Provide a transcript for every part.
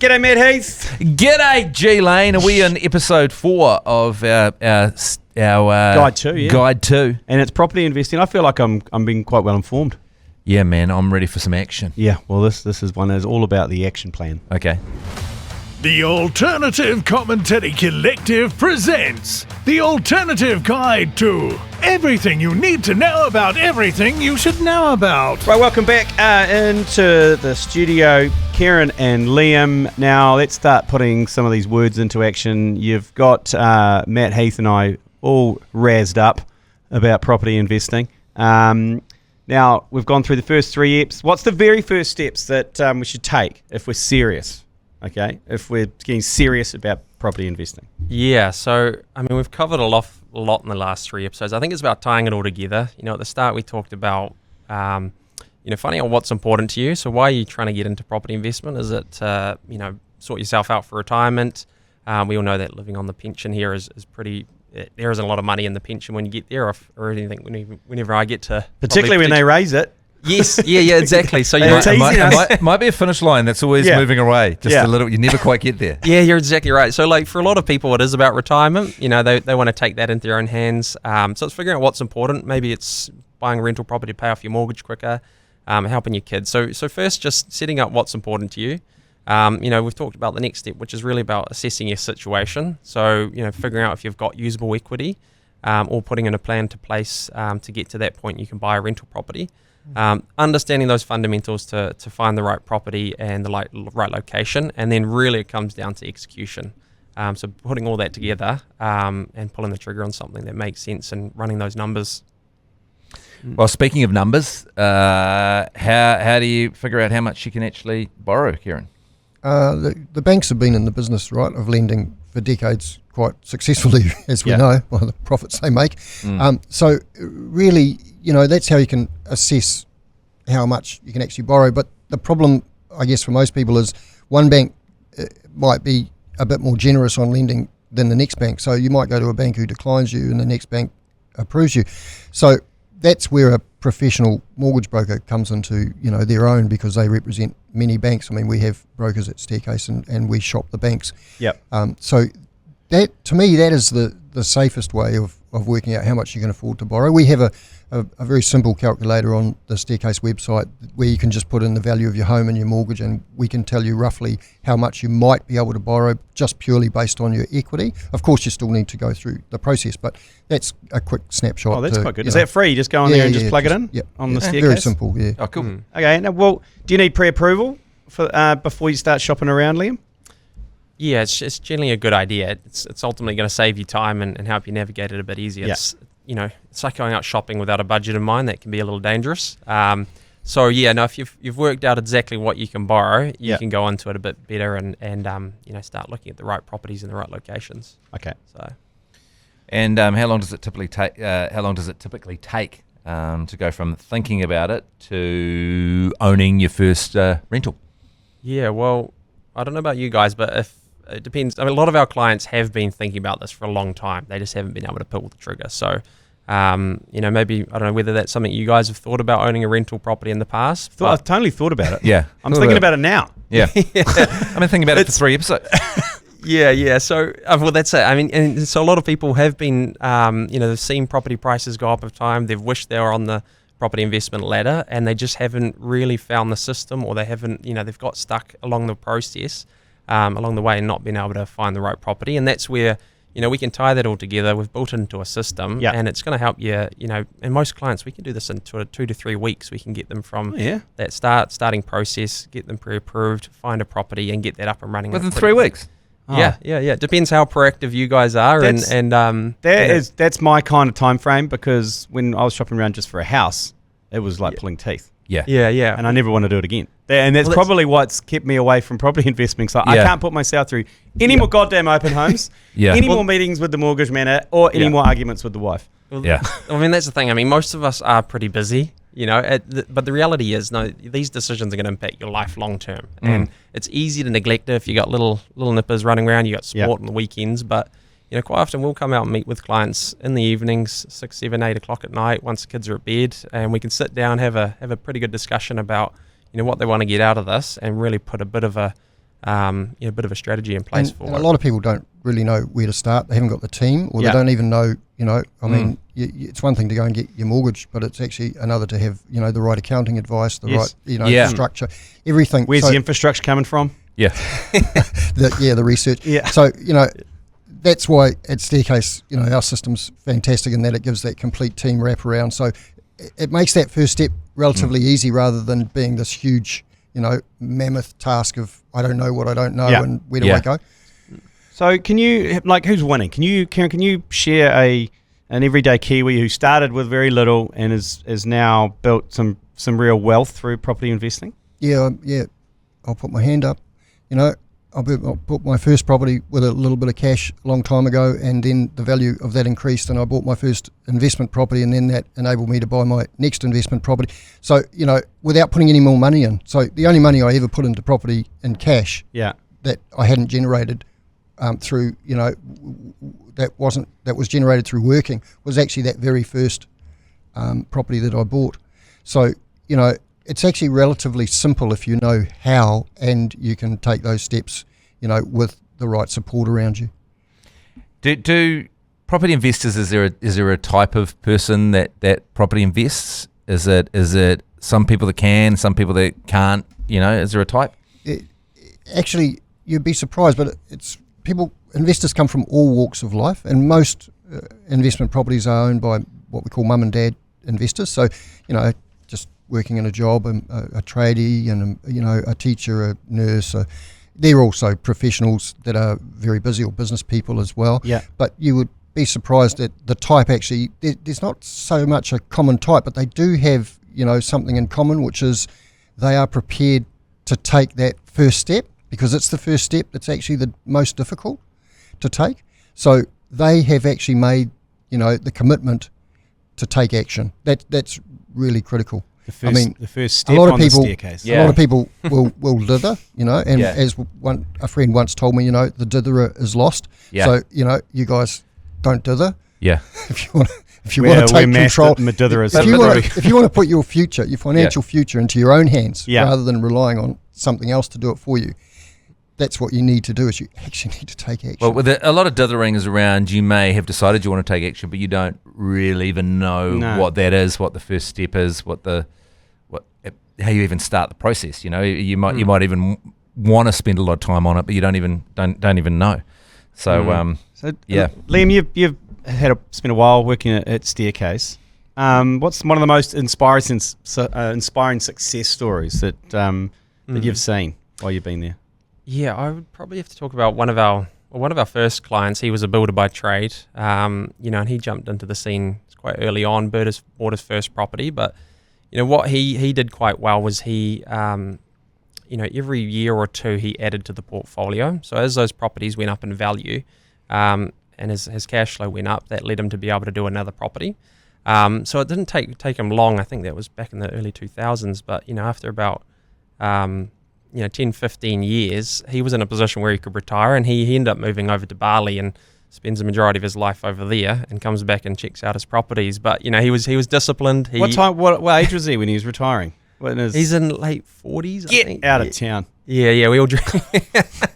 G'day, Matt Heath. G'day, G Lane. Are we in episode 4 of our Guide 2, yeah. Guide 2. And it's property investing. I feel like I'm being quite well informed. Yeah, man. I'm ready for some action. Yeah, well, this is one that's all about the action plan. Okay. The Alternative Commentary Collective presents The Alternative Guide to Everything You Need to Know About Everything You Should Know About. Right, welcome back into the studio, Karen and Liam. Now, let's start putting some of these words into action. You've got Matt Heath and I all razzed up about property investing. Now, we've gone through the first 3 eps. What's the very first steps that we should take if we're serious? Okay, if we're getting serious about property investing. Yeah, so, I mean, we've covered a lot in the last 3 episodes. I think it's about tying it all together. You know, at the start we talked about, finding out what's important to you. So why are you trying to get into property investment? Is it, sort yourself out for retirement? We all know that living on the pension here is pretty... There isn't a lot of money in the pension when you get there, or anything. Whenever I get to... Particularly when they raise it. Yes, yeah, exactly. So it might be a finish line that's always moving away, just a little. You never quite get there. Yeah, you're exactly right. So, like for a lot of people, it is about retirement. You know, they want to take that into their own hands. So it's figuring out what's important. Maybe it's buying a rental property to pay off your mortgage quicker, helping your kids. So first, just setting up what's important to you. We've talked about the next step, which is really about assessing your situation. So, figuring out if you've got usable equity, or putting in a plan to place to get to that point you can buy a rental property. Understanding those fundamentals to find the right property and the right location, and then really it comes down to execution. So putting all that together and pulling the trigger on something that makes sense and running those numbers. Well, speaking of numbers, how do you figure out how much you can actually borrow, Kieran? The banks have been in the business, right, of lending for decades quite successfully, as we know, by the profits they make. So really, that's how you can assess how much you can actually borrow. But the problem, I guess, for most people is one bank might be a bit more generous on lending than the next bank. So you might go to a bank who declines you and the next bank approves you. So that's where a professional mortgage broker comes into, their own, because they represent many banks. I mean, we have brokers at Staircase and we shop the banks. Yep. So that, to me, that is the safest way of working out how much you can afford to borrow. We have a very simple calculator on the Staircase website where you can just put in the value of your home and your mortgage, and we can tell you roughly how much you might be able to borrow just purely based on your equity. Of course, you still need to go through the process, but that's a quick snapshot. Oh, that's quite good. Is that free? You just go on there and just plug it in? Yep. On the Staircase? Very simple, yeah. Oh, cool. Okay, now, well, do you need pre-approval for before you start shopping around, Liam? Yeah, it's generally a good idea. It's ultimately going to save you time and help you navigate it a bit easier. Yeah. It's like going out shopping without a budget in mind. That can be a little dangerous. If you've worked out exactly what you can borrow, you can go into it a bit better and start looking at the right properties in the right locations. Okay. So, and how long does it typically take? To go from thinking about it to owning your first rental? Yeah, well, I don't know about you guys, but it depends. I mean, a lot of our clients have been thinking about this for a long time. They just haven't been able to pull the trigger. So, maybe, I don't know whether that's something you guys have thought about, owning a rental property in the past. I've totally thought about it. Yeah. I'm thinking about it now. Yeah. I've been thinking about it for 3 episodes. Yeah. So, that's it. I mean, and so a lot of people have been, they've seen property prices go up over time. They've wished they were on the property investment ladder, and they just haven't really found the system, or they haven't, they've got stuck along the process, along the way, and not been able to find the right property. And that's where, we can tie that all together. We've built it into a system, and it's going to help you, and most clients, we can do this in 2 to 3 weeks. We can get them from that starting process, get them pre-approved, find a property, and get that up and running. Within 3 weeks? Oh. Yeah. It depends how proactive you guys are, that's my kind of time frame, because when I was shopping around just for a house, it was like pulling teeth. Yeah. And I never want to do it again. And that's probably what's kept me away from property investing. So I can't put myself through any more goddamn open homes, any more meetings with the mortgage man, or any more arguments with the wife. I mean, that's the thing. I mean, most of us are pretty busy, but the reality is, these decisions are going to impact your life long term. And it's easy to neglect it if you got little nippers running around, you got sport on the weekends, but quite often we'll come out and meet with clients in the evenings, 6, 7, 8 o'clock at night, once the kids are at bed, and we can sit down, have a pretty good discussion about, what they want to get out of this, and really put a bit of a a bit of a strategy in place for and it. a lot of people don't really know where to start. They haven't got the team, or Yeah. they don't even know. I mean, it's one thing to go and get your mortgage, but it's actually another to have the right accounting advice, the Yes. right Yeah. structure, everything. Where's So the infrastructure coming from? Yeah. the research. Yeah. So that's why at Staircase, our system's fantastic in that it gives that complete team wraparound. So it makes that first step relatively easy, rather than being this huge, mammoth task of I don't know what I don't know, Yeah. and where do Yeah. I go? So can you, who's winning? Karen, can you share an everyday Kiwi who started with very little and is now built some real wealth through property investing? Yeah. I'll put my hand up. I bought my first property with a little bit of cash a long time ago, and then the value of that increased, and I bought my first investment property, and then that enabled me to buy my next investment property. So, without putting any more money in. So the only money I ever put into property in cash Yeah. that I hadn't generated through, that was generated through working, was actually that very first property that I bought. So, it's actually relatively simple if you know how, and you can take those steps, with the right support around you. Do property investors, is there a type of person that property invests? Is it some people that can, some people that can't? Is there a type? Actually, you'd be surprised, but investors come from all walks of life, and most investment properties are owned by what we call mum and dad investors. So, just working in a job, a tradie, and a teacher, a nurse. They're also professionals that are very busy, or business people as well. Yeah. But you would be surprised at the type. Actually, there's not so much a common type, but they do have something in common, which is they are prepared to take that first step, because it's the first step that's actually the most difficult to take. So they have actually made the commitment to take action. That's really critical. The first step a lot of on people, the staircase. Yeah. A lot of people will dither, and Yeah. as a friend once told me, the ditherer is lost. Yeah. So you guys don't dither. Yeah. If you want to take control, if you want to put your future, your financial future, into your own hands, Yeah. rather than relying on something else to do it for you, that's what you need to do. Is you actually need to take action. Well, with a lot of dithering is around, you may have decided you want to take action, but you don't really even know what that is, what the first step is, how you even start the process. You might even want to spend a lot of time on it, but you don't even know. So, yeah. Liam, you've spent a while working at Staircase. What's one of the most inspiring success stories that you've seen while you've been there? Yeah, I would probably have to talk about one of our first clients. He was a builder by trade, and he jumped into the scene quite early on, bought his first property. But what he did quite well was he, every year or two he added to the portfolio. So as those properties went up in value, and his cash flow went up, that led him to be able to do another property. So it didn't take him long. I think that was back in the early 2000s. But after about 10, 15 years, he was in a position where he could retire, and he ended up moving over to Bali and spends the majority of his life over there, and comes back and checks out his properties. But he was disciplined. What age was he when he was retiring? He's in late 40s. I think. Out of town. Yeah, we all dream.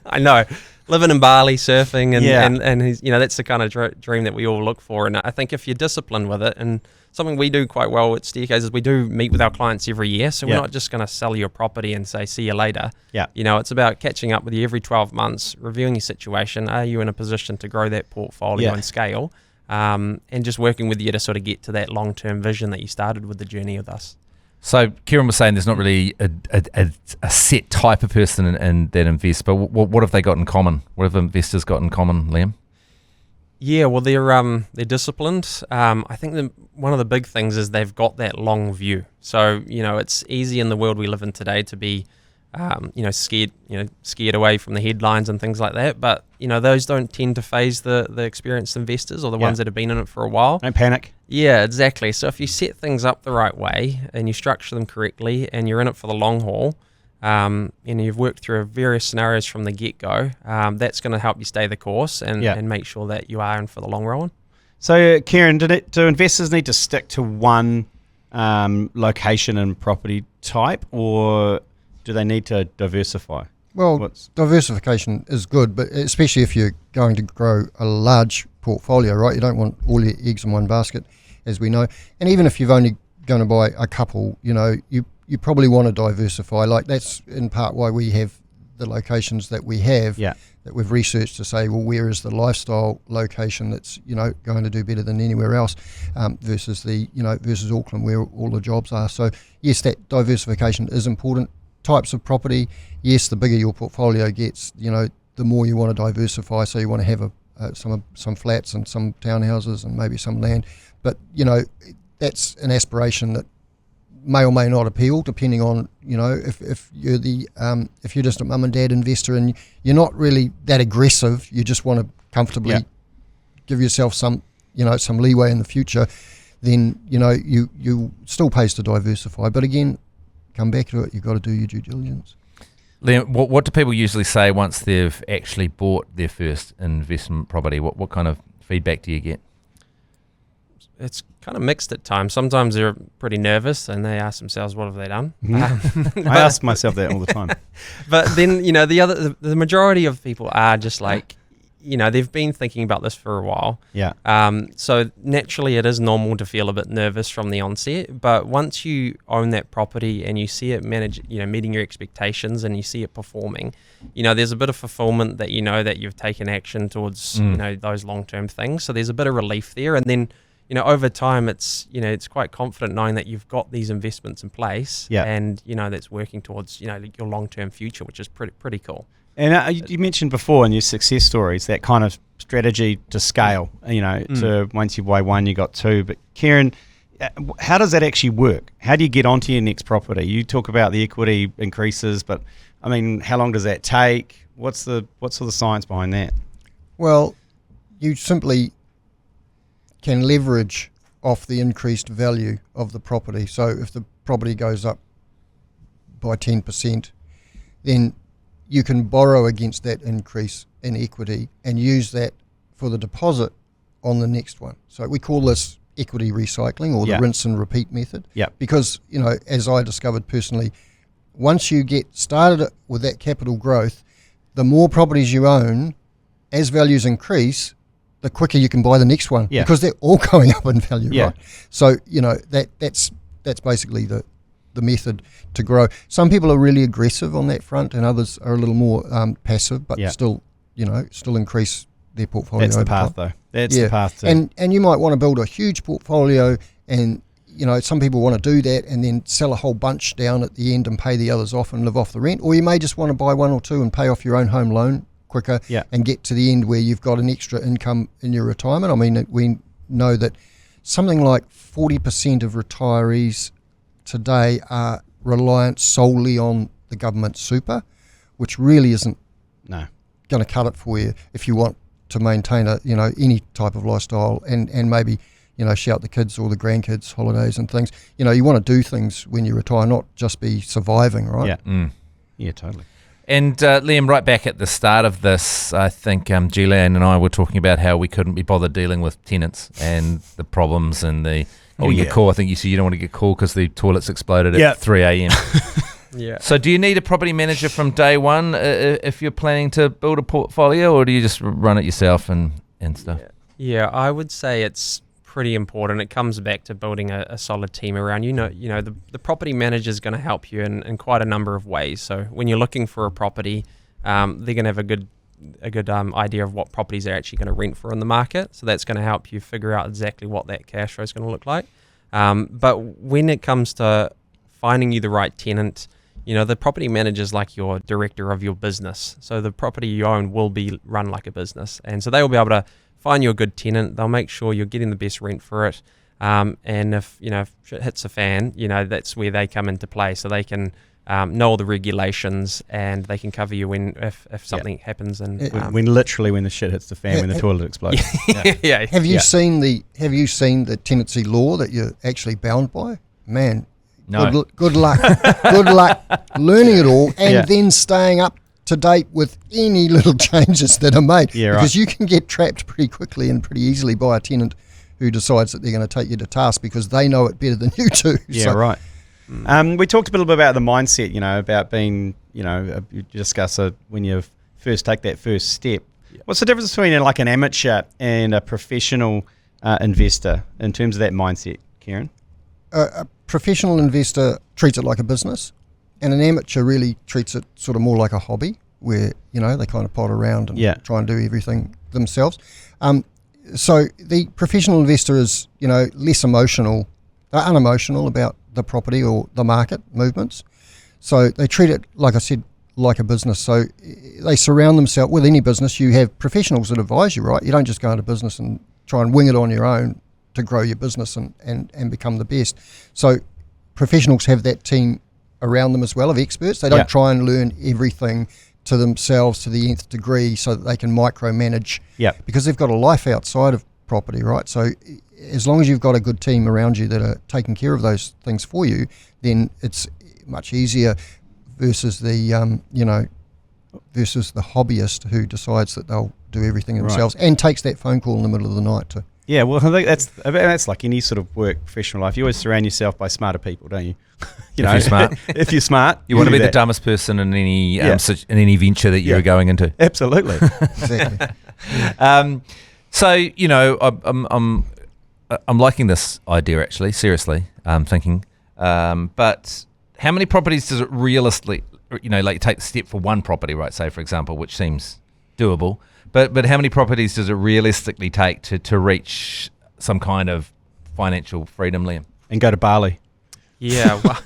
I know, living in Bali, surfing, and he's that's the kind of dream that we all look for. And I think if you're disciplined with it, and something we do quite well at Staircase is we do meet with our clients every year, so we're not just going to sell you a property and say see you later. Yeah, it's about catching up with you every 12 months, reviewing your situation. Are you in a position to grow that portfolio and scale? And just working with you to sort of get to that long-term vision that you started with the journey with us. So Kieran was saying there's not really a set type of person that invests, but what have they got in common? What have investors got in common, Liam? Yeah, well, they're disciplined. I think one of the big things is they've got that long view. So it's easy in the world we live in today to be scared away from the headlines and things like that. But those don't tend to phase the experienced investors or the ones that have been in it for a while. Don't panic. Yeah, exactly. So if you set things up the right way and you structure them correctly and you're in it for the long haul, and you've worked through various scenarios from the get-go, that's going to help you stay the course and make sure that you are in for the long run. So, Kieran, do investors need to stick to one location and property type, or do they need to diversify? Well, diversification is good, but especially if you're going to grow a large portfolio, right? You don't want all your eggs in one basket, as we know. And even if you're only going to buy a couple, you probably want to diversify. Like, that's in part why we have the locations that we have, that we've researched to say, well, where is the lifestyle location that's going to do better than anywhere else, versus versus Auckland, where all the jobs are. So yes, that diversification is important. Types of property, yes, the bigger your portfolio gets, the more you want to diversify. So you want to have some flats and some townhouses and maybe some land, but that's an aspiration that may or may not appeal, depending on if you're if you're just a mum and dad investor and you're not really that aggressive, you just want to comfortably give yourself some some leeway in the future, then you still pays to diversify. But again, come back to it, you've got to do your due diligence. Liam, what do people usually say once they've actually bought their first investment property? What kind of feedback do you get? It's kind of mixed at times. Sometimes they're pretty nervous and they ask themselves, what have they done? I ask myself that all the time. But then, the majority of people are just like, they've been thinking about this for a while. Yeah. So naturally it is normal to feel a bit nervous from the onset, but once you own that property and you see it meeting your expectations and you see it performing, there's a bit of fulfillment that that you've taken action towards, those long-term things. So there's a bit of relief there. And then, over time, it's quite confident knowing that you've got these investments in place, and that's working towards your long-term future, which is pretty cool. And you mentioned before in your success stories that kind of strategy to scale. To once you buy one, you got two. But Karen, how does that actually work? How do you get onto your next property? You talk about the equity increases, but I mean, how long does that take? What's sort of the science behind that? Well, you simply can leverage off the increased value of the property. So if the property goes up by 10%, then you can borrow against that increase in equity and use that for the deposit on the next one. So we call this equity recycling, or the rinse and repeat method. Because, as I discovered personally, once you get started with that capital growth, the more properties you own, as values increase, the quicker you can buy the next one, because they're all going up in value, right? So, that's basically the method to grow. Some people are really aggressive on that front, and others are a little more passive, but still increase their portfolio. That's the path, though. That's the path too. And you might want to build a huge portfolio, and some people want to do that and then sell a whole bunch down at the end and pay the others off and live off the rent. Or you may just want to buy one or two and pay off your own home loan quicker and get to the end where you've got an extra income in your retirement. I mean, we know that something like 40% of retirees today are reliant solely on the government super, which really isn't going to cut it for you if you want to maintain any type of lifestyle and maybe shout the kids or the grandkids holidays and things. You want to do things when you retire, not just be surviving, right? Yeah, totally. And Liam, right back at the start of this, I think Gillian and I were talking about how we couldn't be bothered dealing with tenants and the problems and the getting a call. I think you said you don't want to get called because the toilets exploded at 3 a.m. So do you need a property manager from day one if you're planning to build a portfolio, or do you just run it yourself and stuff? Yeah, I would say it's pretty important. It comes back to building a solid team around you. The property manager is going to help you in quite a number of ways. So when you're looking for a property, they're going to have a good idea of what properties they're actually going to rent for in the market. So that's going to help you figure out exactly what that cash flow is going to look like. But when it comes to finding you the right tenant, the property manager is like your director of your business. So the property you own will be run like a business. And so they will be able to find you a good tenant. They'll make sure you're getting the best rent for it. And if shit hits a fan, that's where they come into play. So they can know all the regulations and they can cover you if something happens. And when the shit hits the fan, when the toilet explodes. Have you seen the tenancy law that you're actually bound by? Man, no. Good luck. Good luck learning it all and then staying up to date with any little changes that are made. Because you can get trapped pretty quickly and pretty easily by a tenant who decides that they're going to take you to task because they know it better than you do. We talked a little bit about the mindset, about being you discuss when you first take that first step. What's the difference between like an amateur and a professional investor in terms of that mindset, Kieran? A professional investor treats it like a business, and an amateur really treats it sort of more like a hobby, where they kind of pot around and try and do everything themselves. So the professional investor is less emotional, they're unemotional about the property or the market movements. So they treat it, like I said, like a business. So they surround themselves with any business. You have professionals that advise you, right? You don't just go into business and try and wing it on your own to grow your business and become the best. So professionals have that team around them as well of experts. They don't try and learn everything to themselves to the nth degree so that they can micromanage because they've got a life outside of property, right? So as long as you've got a good team around you that are taking care of those things for you, then it's much easier versus the versus the hobbyist who decides that they'll do everything themselves and takes that phone call in the middle of the night to. Yeah, well, I think that's like any sort of work, professional life. You always surround yourself by smarter people, don't you? If you're smart. If you're smart. You want to be the dumbest person in any in any venture that you're going into. Absolutely. Exactly. I'm liking this idea, actually, seriously, thinking. But how many properties does it realistically, like take the step for one property, right, say, for example, which seems doable, but how many properties does it realistically take to reach some kind of financial freedom, Liam? And go to Bali. Yeah, well,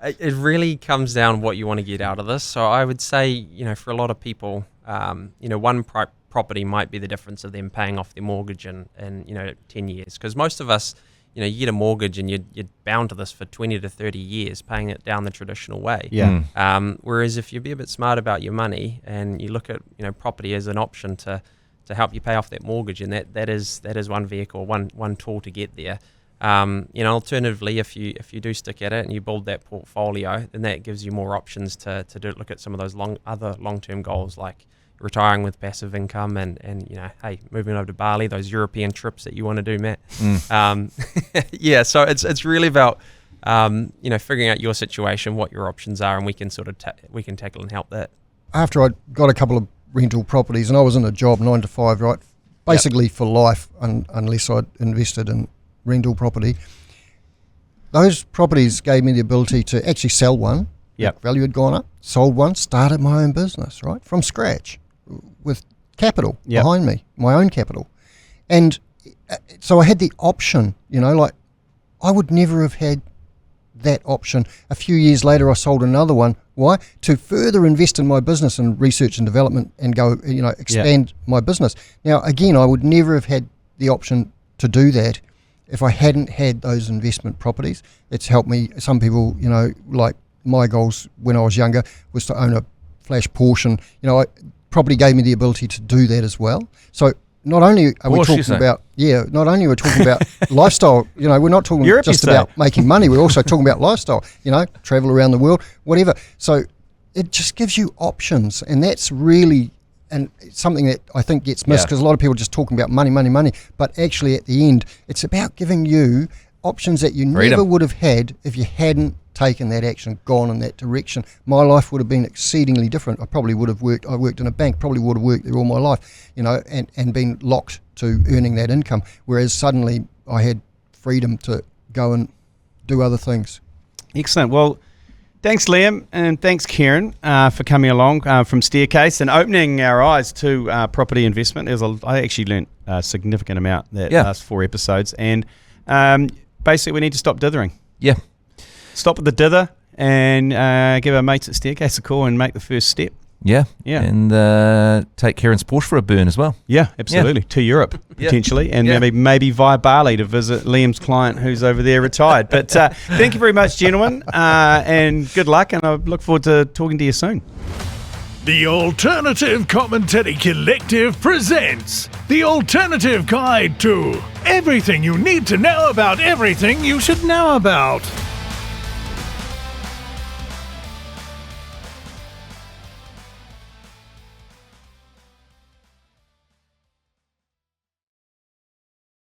it really comes down what you want to get out of this. So I would say, for a lot of people, one property might be the difference of them paying off their mortgage in 10 years. Because most of us, you get a mortgage and you're bound to this for 20 to 30 years, paying it down the traditional way. Yeah. Whereas if you be a bit smart about your money and you look at property as an option to help you pay off that mortgage, and that is one vehicle, one tool to get there. Alternatively, if you do stick at it and you build that portfolio, then that gives you more options to look at some of those other long-term goals, like retiring with passive income and moving over to Bali, those European trips that you want to do, Matt. So it's really about figuring out your situation, what your options are, and we can sort of we can tackle and help that. After I got a couple of rental properties, and I was in a job 9 to 5, right, basically for life, unless I'd invested in rental property. Those properties gave me the ability to actually sell one. Value had gone up, sold one, started my own business, right, from scratch with capital behind me, my own capital. And so I had the option, like I would never have had that option. A few years later, I sold another one. Why? To further invest in my business and research and development and go, expand my business. Now, again, I would never have had the option to do that if I hadn't had those investment properties. It's helped me. Some people, like my goals when I was younger was to own a flash Porsche, and property gave me the ability to do that as well. So not only are we talking about lifestyle, we're not talking just about making money, we're also talking about lifestyle, travel around the world, whatever. So it just gives you options, and that's really something that I think gets missed because a lot of people are just talking about money, but actually at the end it's about giving you options that you never would have had if you hadn't taken that action, gone in that direction. My life would have been exceedingly different. I probably would have worked in a bank, probably would have worked there all my life, and been locked to earning that income, whereas suddenly I had freedom to go and do other things. Excellent. Well, thanks, Liam, and thanks, Kieran, for coming along from Staircase and opening our eyes to property investment. I actually learnt a significant amount that last 4 episodes, and basically we need to stop dithering. Yeah. Stop with the dither and give our mates at Staircase a call and make the first step. Yeah. And take Kieran's Porsche for a burn as well. Yeah, absolutely. To Europe, potentially, and maybe via Bali to visit Liam's client who's over there retired. But thank you very much, gentlemen, and good luck, and I look forward to talking to you soon. The Alternative Commentary Collective presents the Alternative Guide to Everything You Need to Know About Everything You Should Know About.